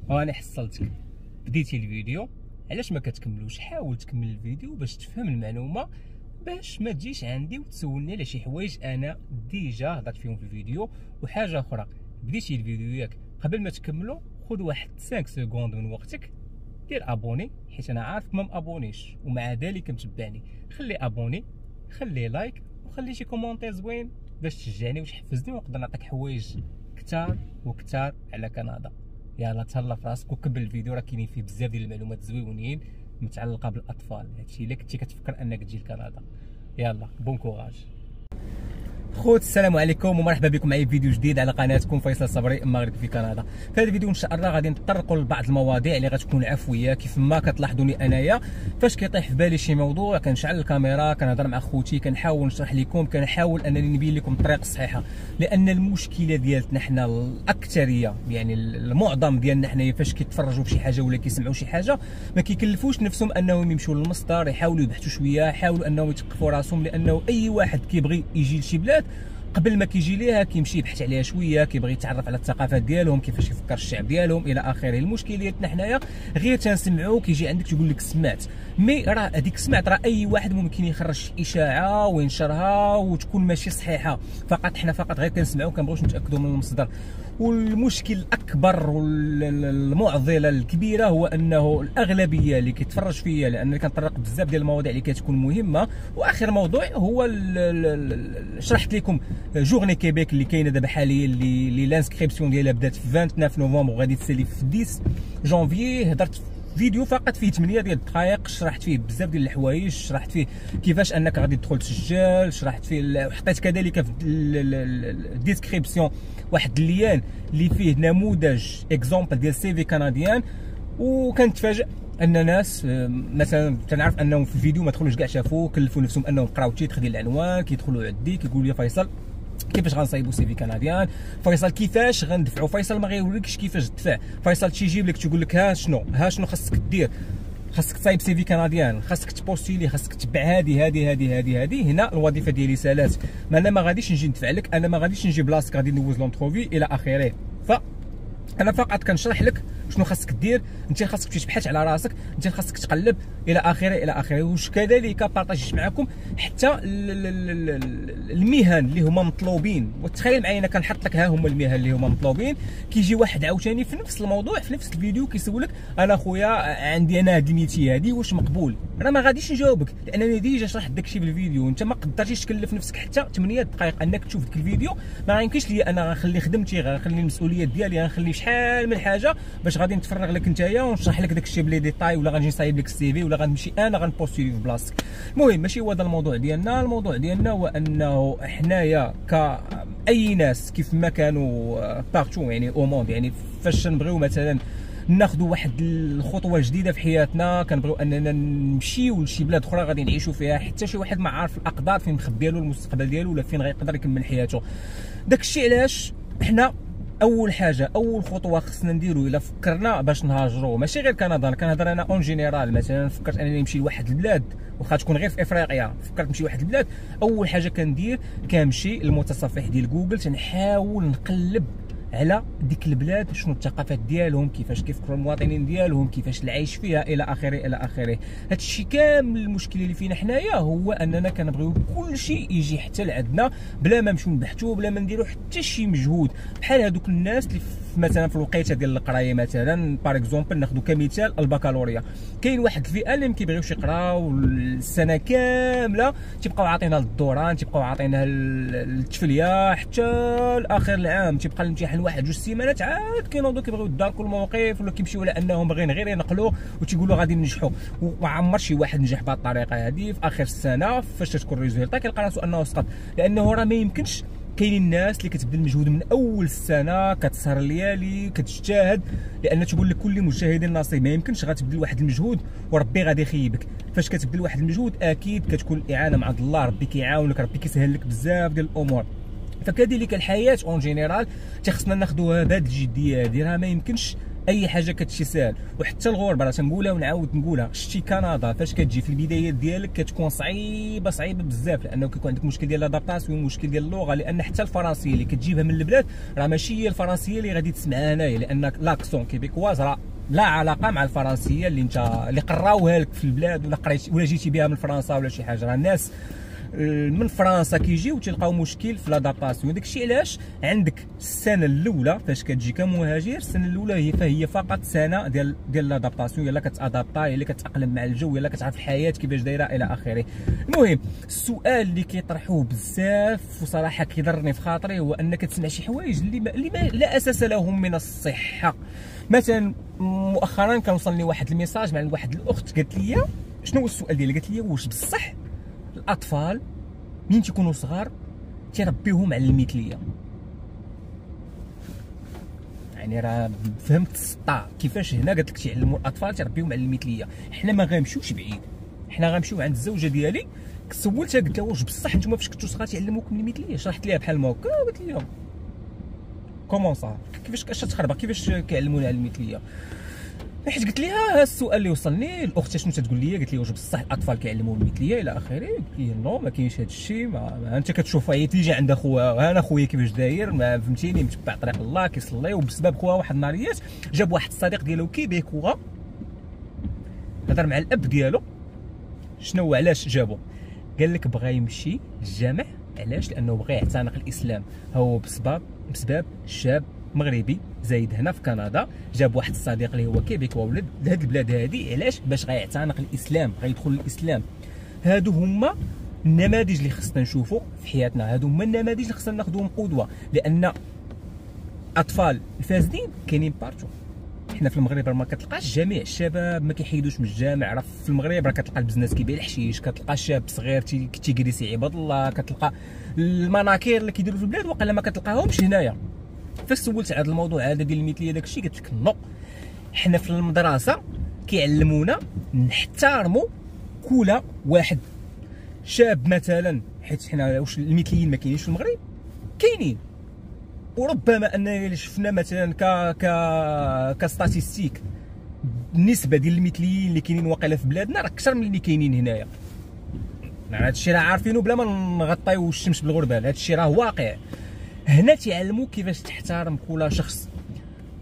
وانا حصلتك بديتي الفيديو، علاش ما كتكملوش؟ حاول تكمل الفيديو باش تفهم المعلومه، باش ما تجيش عندي وتسولني على شي حوايج انا ديجا هضرت فيهم في الفيديو. وحاجه اخرى، بديتي الفيديو ياك قبل ما تكملو خذ واحد 5 سكوند من وقتك، دير ابوني حيت انا عارفك ما مابونيش ومع ذلك متبعني. خلي ابوني، خلي لايك، وخلي شي كومونتير زوين باش تشجعني وتحفزني ونقدر نعطيك حوايج كثار وكثار على كندا. يلا تهلا في راسك وكمل الفيديو، راه كاينين فيه بزاف ديال المعلومات زويونين متعلقه بالاطفال. هادشي الا كنتي كتفكر انك تجي لكندا، يلا بون كوراج خوت. السلام عليكم ومرحبا بكم معايا في فيديو جديد على قناتكم فيصل صبري المغرب في كندا. في هذا الفيديو ان شاء الله غادي نتطرقوا لبعض المواضيع اللي غتكون عفويه. كيف ما كتلاحظوني انايا فاش كيطيح في بالي شي موضوع كنشعل الكاميرا، كنهضر مع خوتي، كنحاول نشرح لكم، كنحاول انني نبين لكم الطريق الصحيحه. لان المشكله ديالتنا حنا الاكثريه، يعني المعظم ديالنا حنايا فاش كيتفرجوا في شي حاجه ولا كيسمعوا شي حاجه ما كيكلفوش نفسهم انهم يمشوا للمصدر، يحاولوا يبحثوا شويه، يحاولوا انهم يثقفوا راسهم. لانه اي واحد كيبغي يجي لشي بلاد قبل ما كيجي ليها كيمشي يبحث عليها شويه، كيبغي يتعرف على الثقافات ديالهم، كيفاش يفكر الشعب ديالهم الى اخره. المشكل ديالنا حنايا غير تنسمعوا كيجي عندك تقول لك سمعت، مي راه هذيك سمعت راه اي واحد ممكن يخرج اشاعه وينشرها وتكون ماشي صحيحه، فقط حنا فقط غير كنسمعوا كنبغيوش نتاكدوا من المصدر. والمشكل الاكبر والمعضله الكبيره هو انه الاغلبيه اللي كيتفرج فيا، لان كنطرق بزاف ديال المواضيع اللي كتكون مهمه. واخر موضوع هو شرحت لكم جورني كيبيك اللي كاينه دابا حاليا، اللي لانسكريبسيون ديالها بدات في 29 نوفمبر وغادي تسالي في 10 جانفي. هضرت فيديو فقط فيه 8 ديال الدقائق، شرحت فيه بزاف ديال الحوايج، شرحت فيه كيفاش انك غادي تدخل تسجل، شرحت فيه وحطيت كذلك في الديسكريبسيون واحد الليان اللي فيه نموذج اكزومبل ديال سيفي كنديان. وكنتفاجئ ان ناس مثلا تنعرف انهم في الفيديو ما دخلوش كاع شافوه، كلفوا نفسهم انهم قراو التيتر ديال العنوان، كيدخلوا عندي كيقولوا لي فيصل كيفاش غنصايبوا سيفي كنديان، فيصل كيفاش غندفعوا، فيصل ما غيوريكش كيفاش تدفع، فيصل تيجيب لك تيقول لك ها شنو خاصك دير، خاصك تصايب سيفي كنديان، خاصك تبوستيلي، خاصك تتبع هذه. هنا الوظيفه ديالي سالات، ما انا ما غاديش نجي ندفع لك، انا ما غاديش نجي بلاصتك غادي ندوز لونتروفي الى اخره. انا فقط كنشرح لك شنو خاصك دير، انت خاصك تمشي تبحث على راسك، انت خاصك تقلب الى اخره. واش كذلك بارطاجيت معكم حتى المهن اللي هما مطلوبين. وتخيل معايا انا كنحط لك ها هما المهن اللي هما مطلوبين، كيجي واحد عاوتاني في نفس الموضوع في نفس الفيديو كيسولك انا خويا عندي انا هاد الميتي هادي واش مقبول. انا ما غاديش نجاوبك لانني ديجا شرحت داكشي في الفيديو. انت ما قدرتيش تكلف نفسك حتى 8 دقائق انك تشوف ديك الفيديو، ما يمكنش لي انا غنخلي خدمتي، غنخلي المسؤوليات ديالي، غنخلي شحال من حاجه باش غادي نتفرغ لك نتايا ونشرح لك داكشي بلي ديتاي، ولا غنجي نصايب لك السيفي، ولا غنمشي انا غنبوستيلي في بلاصتك. المهم ماشي هو هذا الموضوع ديالنا. الموضوع ديالنا هو انه حنايا كاي ناس كيف ما كانوا بارتو يعني او موند، يعني فاش نبغيو مثلا ناخذوا واحد الخطوه جديده في حياتنا، كنبغيو اننا نمشيو لشي بلاد اخرى غادي نعيشوا فيها، حتى شي واحد ما عارف الاقدار فين مخبيه له المستقبل ديالو ولا فين غيقدر يكمل حياته. داكشي علاش حنا اول حاجه اول خطوه خصنا نديرو الا فكرنا باش نهاجروا، ماشي غير كندا، كنهضر انا اون جينيرال. مثلا فكرت انني نمشي لواحد البلاد واخا تكون غير في افريقيا، فكرت نمشي لواحد البلاد، اول حاجه كندير كنمشي للمتصفح ديال جوجل، تنحاول نقلب على ديك البلاد شنو الثقافات ديالهم، كيفاش كيفكروا المواطنين ديالهم، كيفاش العيش فيها الى اخره. هادشي كامل المشكل اللي فينا حنايا هو اننا كنبغيو كل شيء يجي حتى لعندنا بلا ما نمشيو نبحثوا، بلا ما نديروا حتى شي مجهود. بحال هذوك الناس اللي مثلا في الوقيته ديال القرايه، مثلا بار اكزومبل ناخذ كمثال البكالوريا، كاين واحد الفئه اللي ما كيبغيوش يقراو السنه كامله، تيبقاو عاطينها للدوران، تيبقاو عاطينها التفليه حتى لاخر العام، تيبقى الامتحان واحد جوج سيمانات عاد كينوضوا كيبغيو يداركوا الموقف، ولا كيمشيو على انهم باغيين غير ينقلوا وتيقولوا غادي ننجحوا. وعمر شي واحد نجح بهذه الطريقه هذه في اخر السنه فاش تكون ريزولتا كيلقى راسو انه سقط، لانه راه ما يمكنش. كاينين الناس اللي كتبذل المجهود من اول السنه، كتسهر الليالي، كتجتهد، لان تقول لك كل مجتهد نصيب. ما يمكنش غتبذل واحد المجهود وربي غادي يخيبك. فاش كتبذل واحد المجهود اكيد كتكون الاعانه مع الله، ربي كيعاونك، ربي كيسهل لك بزاف ديال الامور. فكذلك الحياه اون جينيرال خصنا ناخذوها بهذه الجديه هذه. راه ما يمكنش اي حاجه كتمشي ساهل. وحتى الغربه راه تنقولها ونعاود نقولها، شتي كندا فاش كتجي في البدايات ديالك كتكون صعيبه بزاف، لانه كيكون عندك مشكل ديال لادابتاسيون، مشكل ديال اللغه، لان حتى الفرنسيه اللي كتجيبها من البلاد راه ماشي هي الفرنسيه اللي غادي تسمعها هنايا، لان لاكسون كيبيكواز راه لا علاقه مع الفرنسيه اللي قراوها لك في البلاد ولا قريتي ولا جيتي بها من فرنسا ولا شي حاجه. راه الناس من فرنسا كيجيو تلقاو مشكل في لادابتاسيون. داكشي علاش عندك السنه الاولى فاش كتجي كمهاجر، السنه الاولى هي فقط سنه ديال لادابتاسيون، يلا كتادابتا، يلا كتاقلم مع الجو، يلا كتعرف الحياه كيفاش دايره الى اخره. المهم السؤال اللي كيطرحوه بزاف وصراحه كيضرني في خاطري هو انك تسمع شي حوايج اللي ما لا اساس لهم من الصحه. مثلا مؤخرا كنوصلني واحد الميساج من واحد الاخت قالت لي شنو هو السؤال ديالها، قالت لي واش بصح الاطفال مين تيكونوا صغار تيربيوهم على المثليه؟ يعني راه فهمت السطا كيفاش هنا قالت لك تيعلموا الاطفال تيربيوهم على المثليه. حنا ما غنمشيوش بعيد، حنا غنمشيو عند الزوجه ديالي، سولتها قلت لها واش بصح نتوما فاش كنتو صغار تيعلموكم المثليه؟ شرحت ليها بحال ما هكا، قالت لي كومون صا كيفاش اش تخربق كيفاش كيعلمونا على المثليه. حيت قلت لها هذا السؤال اللي وصلني، الاخت شنو تتقول لي؟ قالت لي واش بصح الاطفال كيعلموا المثليه الى اخره؟ قلت لها نو ما كاينش هذا الشيء، انت كتشوف هي تيجي عند خوها، انا خويا كيفاش داير ما فهمتيني، متبع طريق الله كيصلي، وبسبب خوها واحد النهاريات جاب واحد الصديق ديالو كيبيكوا هضر مع الاب ديالو. شنو علاش جابو؟ قال لك بغى يمشي للجامع، علاش؟ لانه بغى يعتنق الاسلام. هو بسبب شاب مغربي زايد هنا في كندا، جاب واحد الصديق اللي هو كيبيكوا ولد لهاد البلاد هادي، علاش؟ باش غيعتنق الاسلام، غيدخل الاسلام. هادو هما النماذج اللي خصنا نشوفوا في حياتنا، هادو هما النماذج اللي خصنا ناخذوهم قدوه، لان اطفال الفاسدين كاينين بارتو. حنا في المغرب ما كتلقاش جميع الشباب ما كيحيدوش من الجامع، راه في المغرب راه كتلقى البزنس كيبيع الحشيش، كتلقى شاب صغير تيجريسي عباد الله، كتلقى المناكير اللي كيديروا في البلاد واقيلا ما كتلقاهمش هنايا. فاش سولت على هذا الموضوع هذا ديال المثليه داكشي قلت لك نو، حنا في المدرسه كيعلمونا نحترموا كل واحد. شاب مثلا، حيت حنا واش المثليين ما كاينينش في المغرب؟ كاينين، وربما اننا شفنا مثلا كستاتيستيك النسبه ديال المثليين اللي كاينين واقيلا في بلادنا راه اكثر من اللي كاينين هنايا. هذا الشيء راه عارفينه بلا ما نغطيو الشمس بالغربال، هذا الشيء راه واقع. هنا تيعلموك كيفاش تحترم كل شخص.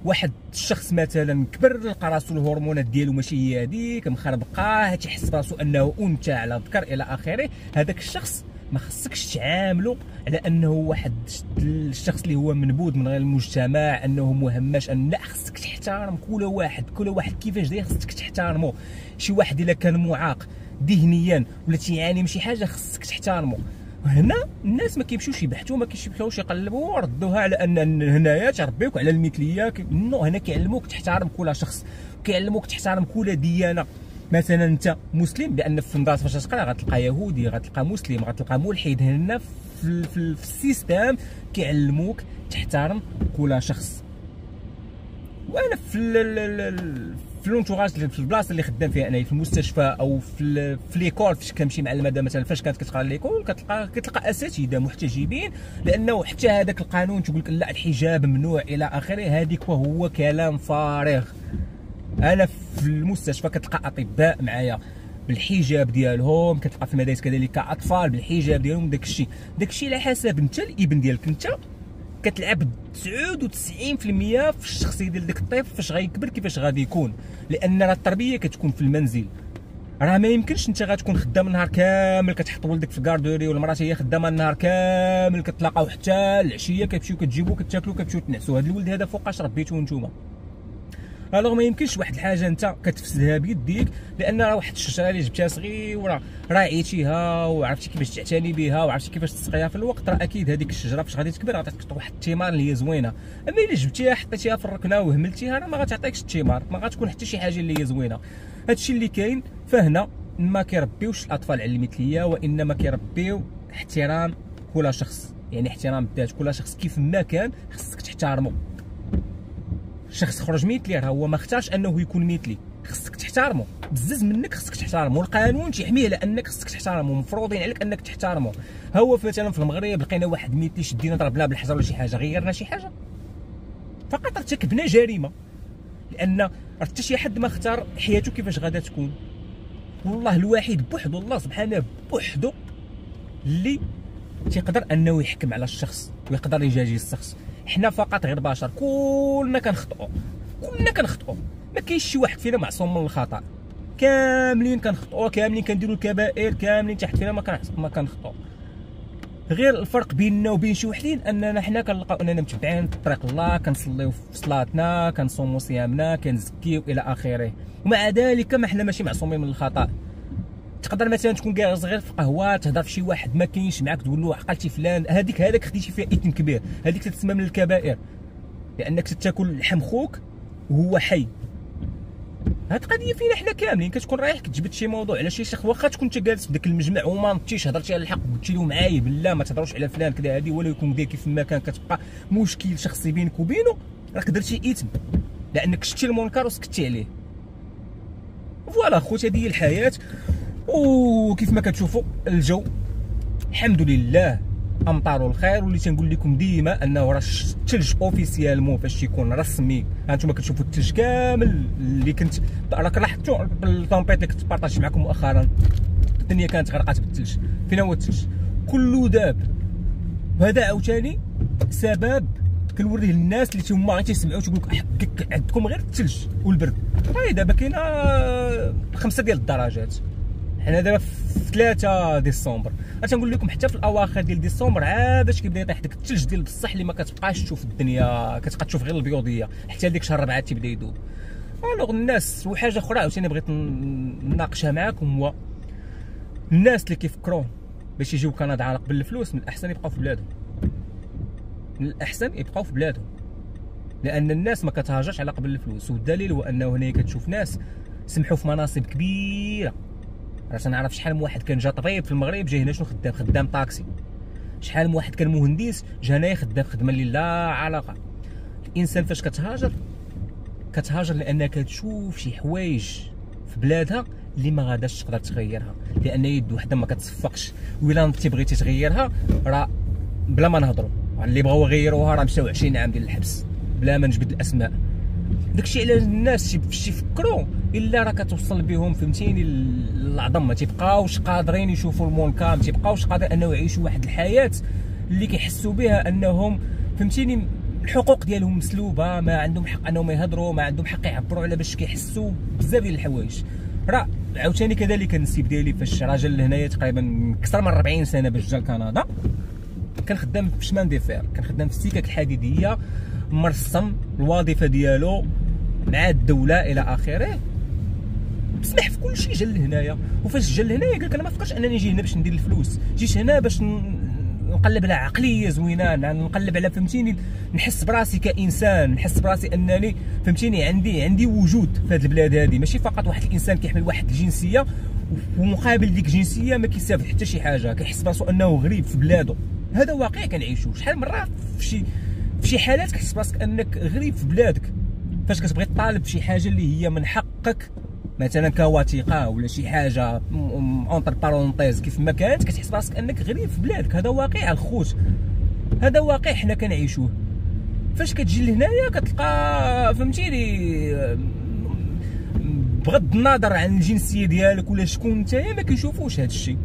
واحد الشخص مثلا كبر لقى راسو الهرمونات ديالو ماشي هي هذيك، مخربقه، تيحس براسو انه انثى على ذكر الى اخره، هذاك الشخص ما خصكش تعامله على انه واحد الشخص اللي هو منبوذ من غير المجتمع، انه مهمش، لا، خصك تحترم كل واحد كيفاش داير، خصك تحترمه. شي واحد الا كان معاق ذهنيا ولا تيعاني من شي حاجه خصك تحترمه. هنا الناس ما كيمشيوش يبحثوا، ما كيمشيوش يقلبوا وردوها على ان هنايا تربيوك على المثليه. نو، هنا كيعلموك تحترم كل شخص، كيعلموك تحترم كل ديانه. مثلا انت مسلم، لان في المدرسه فاش تقرا غتلقى يهودي، غتلقى مسلم، غتلقى ملحد. هنا في السيستم كيعلموك تحترم كل شخص. وانا في لونتوراج في البلاصه اللي خدام فيها انا، في المستشفى او في ليكول، فاش كنمشي مع المدام مثلا، فاش كانت كتقرا ليكول كتلقى اساتذه محتجبين، لانه حتى هذاك القانون تقول لك لا الحجاب ممنوع الى اخره. هذيك وهو كلام فارغ. انا في المستشفى كتلقى اطباء معايا بالحجاب ديالهم، كتلقى في المدارس كذلك اطفال بالحجاب ديالهم. داكشي على حسب انت الابن ديالك، انت كتلعب 99% في الشخصيه ديال داك الطفل فاش غيكبر كيفاش غادي يكون، لان راه التربيه كتكون في المنزل. راه ما يمكنش انت غتكون خدام النهار كامل كتحط ولدك في الكاردوري، والمراه هي خدامه النهار كامل، كتلاقاو حتى العشيه كتمشيو كتجيبو كتاكلو كتمشيو تنعسوا. هذا الولد هذا فوقاش ربيتوه نتوما؟ الوغ ما يمكنش واحد الحاجه انت كتفسدها بيديك، لان راه واحد الشجره اللي جبتها صغيره راعيتيها وعرفتي كيفاش تعتني بها وعرفتي كيفاش تسقيها في الوقت، راه اكيد هذيك الشجره فاش غادي تكبر غتعطيك واحد الثمار اللي هي زوينه. اما الا جبتيها حطيتيها في الركنه وهملتيها راه ما غتعطيكش الثمار، ما غتكون حتى شي حاجه اللي هي زوينه. هادشي اللي كاين. فهنا ما كيربيوش الاطفال على المثليه، وانما كيربيو احترام كل شخص، يعني احترام الذات. كل شخص كيف ما كان خصك تحترمه. شخص خرج مثلي راه هو ما اختارش انه يكون مثلي، خصك تحترمه. بزز منك خصك تحترمه، والقانون تيحميه لانك خصك تحترمه، مفروضين عليك انك تحترمه. هو مثلا في المغرب لقينا واحد مثلي شدينا ضربناه بالحجر ولا شي حاجه، غيرنا شي حاجه؟ فقط ارتكبنا جريمه. لان حتى شي حد ما اختار حياته كيفاش غادا تكون. والله الوحيد بوحدو، الله سبحانه بوحدو اللي تيقدر انه يحكم على الشخص ويقدر يجازي الشخص. حنا فقط غير بشر، كلنا كنخطئوا، ما كاينش شي واحد فينا معصوم من الخطا، كاملين كنخطئوا، كاملين كنديروا الكبائر، كاملين تحت فينا ما كنخطئوا. غير الفرق بيننا وبين شي وحدين اننا حنا كنلقاو اننا متبعين طريق الله، كنصليو في صلاتنا، كنصوموا صيامنا، كنزكيو الى اخره. ومع ذلك ما حنا ماشي معصومين من الخطا. تقدر مثلا تكون جالس غير في قهوه تهضر في شي واحد ما كاينش معاك، تقول له عقلتي فلان، هذيك خديتي فيها اثم كبير، هذيك تتسمى من الكبائر، لانك تاكل لحم خوك وهو حي. هاد القضيه فينا حنا كاملين. كتكون رايح كتجبد شي موضوع على شي شخص، واخا تكون انت جالس في ذاك المجمع وما نطيش هضرتي على الحق وقلتي له معايب لا ما تهضروش على فلان كذا هادي، ولا يكون داير كيف ما كان، كتبقى مشكل شخصي بينك وبينه، راك درتي اثم لانك شتي المنكر وسكتي عليه. فوالا خوتي، هذه هي الحياه. وكيف ما كتشوفوا الجو الحمد لله امطار الخير. واللي تنقول لكم ديما انه راه الثلج اوفيسيالمون فاش تيكون رسمي، هانتوما كتشوفوا الثلج كامل اللي كنت راك لاحظتوا بالطومبيت اللي كنت بارطاجي معكم مؤخرا، الدنيا كانت غرقات بالثلج. فين هو الثلج؟ كله داب. وهذا عاوتاني سبب كنوريه للناس اللي هما غير تيسمعوا تيقول لك عندكم غير الثلج والبرد. هاي دابا كاينه 5 ديال الدرجات، حنا دابا في 3 ديسمبر. تنقول لكم حتى في الاواخر ديال ديسمبر عاد باش كيبدا يطيح داك الثلج ديال بصح اللي ما كتبقاش تشوف الدنيا، كتبقى تشوف غير البيوضيه حتى ديك شهر 4 تيبدا يذوب. الوغ الناس، وحاجه اخرى عاوتاني بغيت نناقشها معاكم، هو الناس اللي كيفكروا باش يجيو كندا على قبل الفلوس، من الاحسن يبقاو في بلادهم، من الاحسن يبقاو في بلادهم، لان الناس ما كتهاجرش على قبل الفلوس. والدليل هو انه هنا كتشوف ناس سمحوا في مناصب كبيره. راه تنعرف شحال من واحد كان جا طبيب في المغرب جا هنا شنو خدام طاكسي، شحال من واحد كان مهندس جا هنايا خدام خدمه اللي لا علاقه. الانسان فاش كتهاجر لانك كتشوف شي حوايج في بلادها اللي ما غاداش تقدر تغيرها، لان يد وحده ما كتصفقش. وإلا انت بغيتي تغيرها راه بلا ما نهضروا، اللي بغاو يغيروها راه مشاو 20 عام ديال الحبس بلا ما نجبد الاسماء. داكشي علاش الناس فاش يفكروا الا راه كتوصل بهم فهمتيني العظم، ما تيبقاوش قادرين يشوفوا المنكر، ما تيبقاوش قادرين انه يعيشوا واحد الحياه اللي كيحسوا بها انهم فهمتيني الحقوق ديالهم مسلوبه، ما عندهم حق انهم يهضروا، ما عندهم حق يعبروا على باش كيحسوا بزاف ديال الحوايج. راه عاوتاني كذلك النسيب ديالي فاش راجل لهنايا تقريبا اكثر من 40 سنه باش جا لكندا، كان خدام في شمان دي فير، كان خدام في السكك الحديديه، مرسم الوظيفه ديالو مع الدوله الى اخره، سمح في كل شيء. جا لهنايا، وفاش جا لهنايا قال لك انا ما فكرتش انني نجي هنا باش ندير الفلوس، جيت هنا باش نقلب على عقليه زوينه، نقلب على فهمتيني نحس براسي كانسان، نحس براسي انني فهمتيني عندي وجود في هذه البلاد هذه، ماشي فقط واحد الانسان كيحمل واحد الجنسيه ومقابل ديك الجنسيه ما كيستافد حتى شي حاجه، كيحس براسو انه غريب في بلاده. هذا واقع كنعيشوه. شحال من مره في شي حالات كتحس براسك انك غريب في بلادك، فاش كتبغي تطالب بشي حاجه اللي هي من حقك مثلا كوثيقه ولا شي حاجه اونتر بارونتيز كيف ما كانت، كتحس براسك انك غريب في بلادك. هذا واقع الخوت، هذا واقع حنا كنعيشوه. فاش كتجي لهنايا كتلقى فهمتيني بغض النظر عن الجنسيه ديالك ولا شكون نتايا ما كيشوفوش هذا الشيء.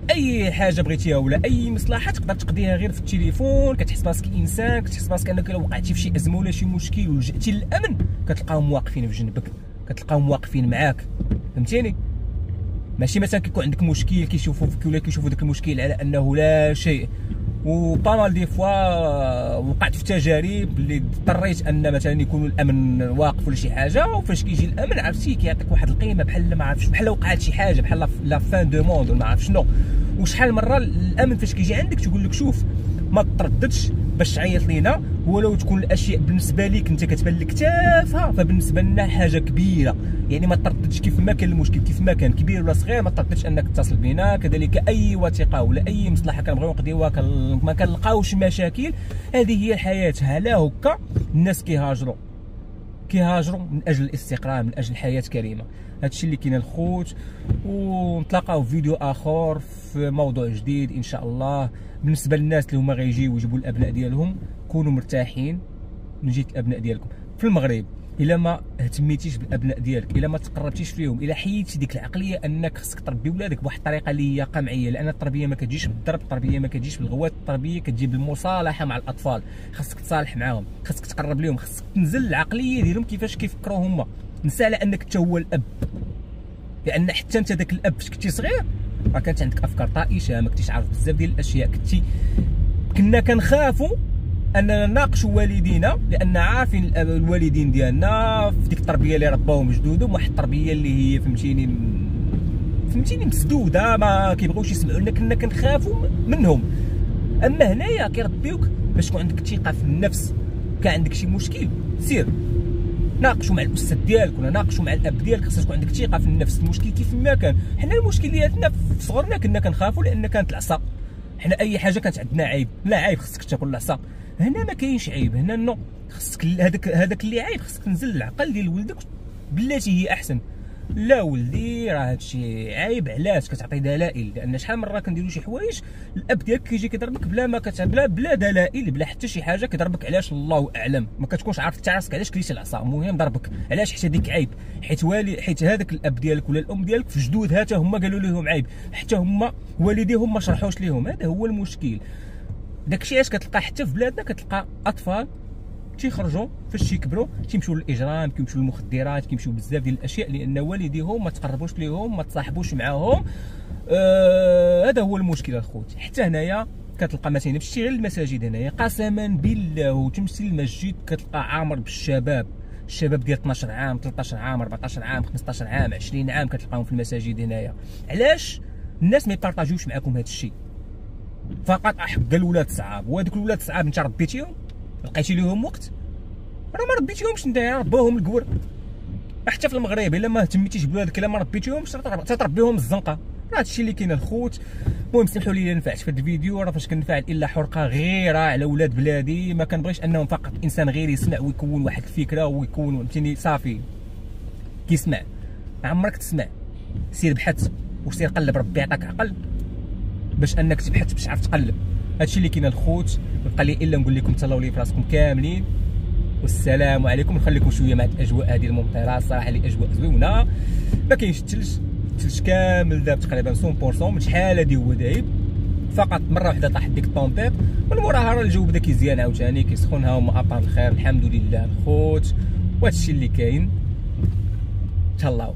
اي حاجه بغيتيها ولا اي مصلحه تقدر تقضيها غير في التليفون، كتحس براسك انسان، كتحس براسك انك لو وقعتي في شي ازمه ولا شي مشكل ولجأتي للامن كتلقاهم واقفين في جنبك، كتلقاهم واقفين معاك فهمتيني. ماشي مثلا كيكون عندك مشكل كيشوفوا فيك ولا كيشوفوا داك المشكل على انه لا شيء. وبامال دي فوا وقعت في تجارب اللي اضطريت ان مثلا يكون الامن واقف ولا شي حاجه، وفاش كيجي الامن عرفتي كيعطيك واحد القيمه بحال ما عرفتش، بحال وقعت شي حاجه بحال لا فان دو موند ولا ما عرف شنو. وشحال مره الامن فاش كيجي عندك تقول لك شوف ما ترددش باش تعيط لينا، ولو تكون الاشياء بالنسبه ليك انت كتبان لك تافهه فبالنسبه لنا حاجه كبيره، يعني ما ترددش كيف ما كان المشكل، كيف ما كان كبير ولا صغير ما ترددش انك تتصل بنا. كذلك اي وثيقه ولا اي مصلحه كنبغيو نقضيوها ما كنلقاوش مشاكل. هذه هي الحياه. على هكا الناس كيهاجروا من اجل الاستقرار، من اجل حياه كريمه. هادشي اللي كاين الخوت، ونتلاقاو في فيديو اخر في موضوع جديد ان شاء الله. بالنسبه للناس اللي هما غيجيو ويجيبوا الابناء ديالهم كونوا مرتاحين من جهه الابناء ديالكم في المغرب. الا ما اهتميتيش بالابناء ديالك، الا ما تقربتيش فيهم، الا حيدتي ديك العقليه انك خصك تربي ولادك بواحد الطريقه اللي هي قمعيه، لان التربيه ما كتجيش بالضرب، التربيه ما كتجيش بالغوات، التربيه كتجي بالمصالحه مع الاطفال. خصك تصالح معاهم، خصك تقرب لهم، خصك تنزل العقليه ديالهم كيفاش كيفكروا هما. نسى على انك انت هو الاب، لان حتى انت داك الاب فاش كنتي صغير راه كانت عندك افكار طائشه، ما كنتيش عارف بزاف ديال الاشياء، كنا كنخافوا اننا نناقشوا والدينا لان عارفين الوالدين ديالنا في ديك التربيه اللي رباوهم جدودهم، واحد التربيه اللي هي فهمتيني مسدوده، ما كيبغيوش يسمعوا لنا، كنا كنخافوا منهم. اما هنايا كيربيوك باش تكون عندك ثقه في النفس. كان عندك شي مشكل سير ناقشوا مع الاستاذ ديالك ولا ناقشوا مع الاب ديالك، خاصك تكون عندك ثقه في النفس. المشكل كيف ما كان، حنا المشكل ديالنا في صغرنا كنا كنخافوا لان كانت العصا، حنا اي حاجه كانت عندنا عيب، لا عيب خصك تاكل العصا. هنا ما كاينش عيب، هنا نو خصك هذاك اللي عيب خصك تنزل العقل ديال ولدك بلاتي هي احسن. لا ولدي راه هادشي عيب، علاش كتعطي دلائل؟ لان شحال من مره كنديروا شي حوايج الاب ديالك كيجي كيضربك بلا ما بلا دلائل، بلا حتى شي حاجه، كيضربك علاش الله اعلم، ما كتكونش عارف حتى راسك علاش كليتي العصا، المهم ضربك علاش؟ حيت هذيك عيب، حيت هذاك الاب ديالك ولا الام ديالك في جدودها حتى هما قالوا لهم عيب، حتى هما والديهم ما شرحوش لهم. هذا هو المشكل. داكشي علاش كتلقى حتى في بلادنا كتلقى اطفال تيخرجوا فاش تيكبروا تيمشيو للاجرام، كيمشيو للمخدرات، كيمشيو بزاف ديال الاشياء لان والديهم ما تقربوش ليهم، ما تصاحبوش معاهم. هذا هو المشكل الخوت. حتى هنايا كتلقى مثلا مشيتي غير المساجد هنايا قسما بالله وتمشي للمسجد كتلقى عامر بالشباب، الشباب ديال 12 عام 13 عام 14 عام 15 عام 20 عام كتلقاهم في المساجد هنايا. علاش؟ الناس ما يبارطاجيوش معاكم هذا الشيء، فقط احب الولاد صعاب، وهذوك الولاد صعاب انت ربيتيهم، لقيتي لهم وقت، راه ما ربيتيهمش انت، ربوهم الكور. حتى في المغرب الا ما اهتميتيش بولادك، الا ما ربيتيهمش تربيهم الزنقه. راه هادشي اللي كاين الخوت. المهم سمحوا لي نفعت في هذا الفيديو، راه فاش كنفعل الا حرقه غيره على ولاد بلادي، ما كنبغيش انهم فقط انسان غير يسمع ويكون واحد الفكره ويكون فهمتيني صافي كيسمع. عمرك تسمع، سير بحث وسير قلب، ربي يعطيك عقل باش انك تبحث باش تعرف تقلب. هادشي اللي كاين الخوت. بقى لي الا نقول لكم تهلاو لي في راسكم كاملين، والسلام عليكم. نخليكم شويه مع الاجواء هذه الممطره، صراحه اللي اجواء زوينه، ما كاينش الثلج كامل داب تقريبا 100%، من شحال هادي هو دايب، فقط مره واحده طاحت ديك الطومبيط، من موراها راه الجو بدا كيزيان عاوتاني كيسخن. ها هما ابار الخير الحمد لله الخوت، وهادشي اللي كاين. تهلاو.